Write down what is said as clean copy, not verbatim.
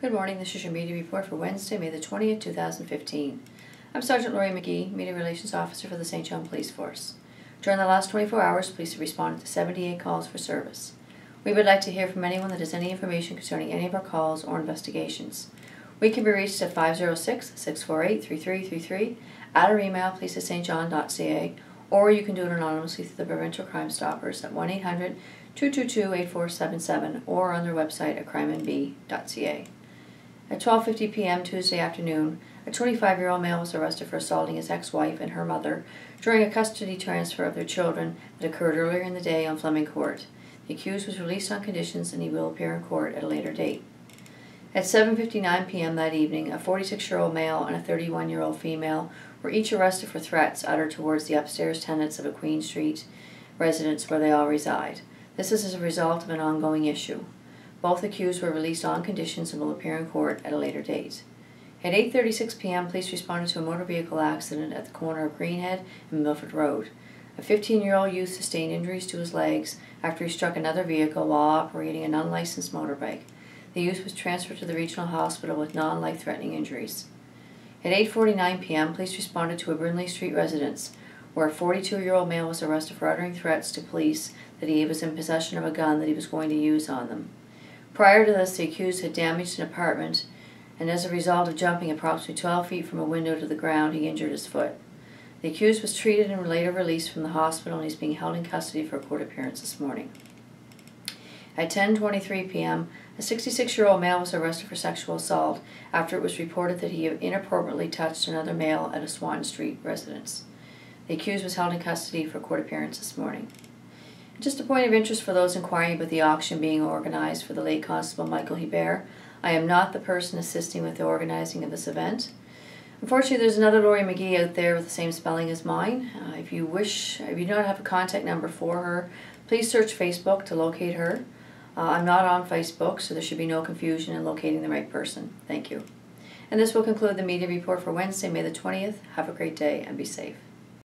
Good morning, this is your media report for Wednesday, May the 20th, 2015. I'm Sergeant Laurie McGee, Media Relations Officer for the St. John Police Force. During the last 24 hours, police have responded to 78 calls for service. We would like to hear from anyone that has any information concerning any of our calls or investigations. We can be reached at 506-648-3333, at our email police@stjohn.ca, or you can do it anonymously through the Provincial Crime Stoppers at 1-800-222-8477 or on their website at crimemb.ca. At 12:50 p.m. Tuesday afternoon, a 25-year-old male was arrested for assaulting his ex-wife and her mother during a custody transfer of their children that occurred earlier in the day on Fleming Court. The accused was released on conditions and he will appear in court at a later date. At 7:59 p.m. that evening, a 46-year-old male and a 31-year-old female were each arrested for threats uttered towards the upstairs tenants of a Queen Street residence where they all reside. This is as a result of an ongoing issue. Both accused were released on conditions and will appear in court at a later date. At 8:36 p.m., police responded to a motor vehicle accident at the corner of Greenhead and Milford Road. A 15-year-old youth sustained injuries to his legs after he struck another vehicle while operating an unlicensed motorbike. The youth was transferred to the regional hospital with non-life-threatening injuries. At 8:49 p.m., police responded to a Brinley Street residence, where a 42-year-old male was arrested for uttering threats to police that he was in possession of a gun that he was going to use on them. Prior to this, the accused had damaged an apartment, and as a result of jumping approximately 12 feet from a window to the ground, he injured his foot. The accused was treated and later released from the hospital, and he's being held in custody for a court appearance this morning. At 10:23 p.m., a 66-year-old male was arrested for sexual assault after it was reported that he had inappropriately touched another male at a Swan Street residence. The accused was held in custody for a court appearance this morning. Just a point of interest for those inquiring about the auction being organized for the late Constable Michael Hebert. I am not the person assisting with the organizing of this event. Unfortunately, there's another Laurie McGee out there with the same spelling as mine. If you don't have a contact number for her, please search Facebook to locate her. I'm not on Facebook, so there should be no confusion in locating the right person. Thank you. And this will conclude the media report for Wednesday, May the 20th. Have a great day and be safe.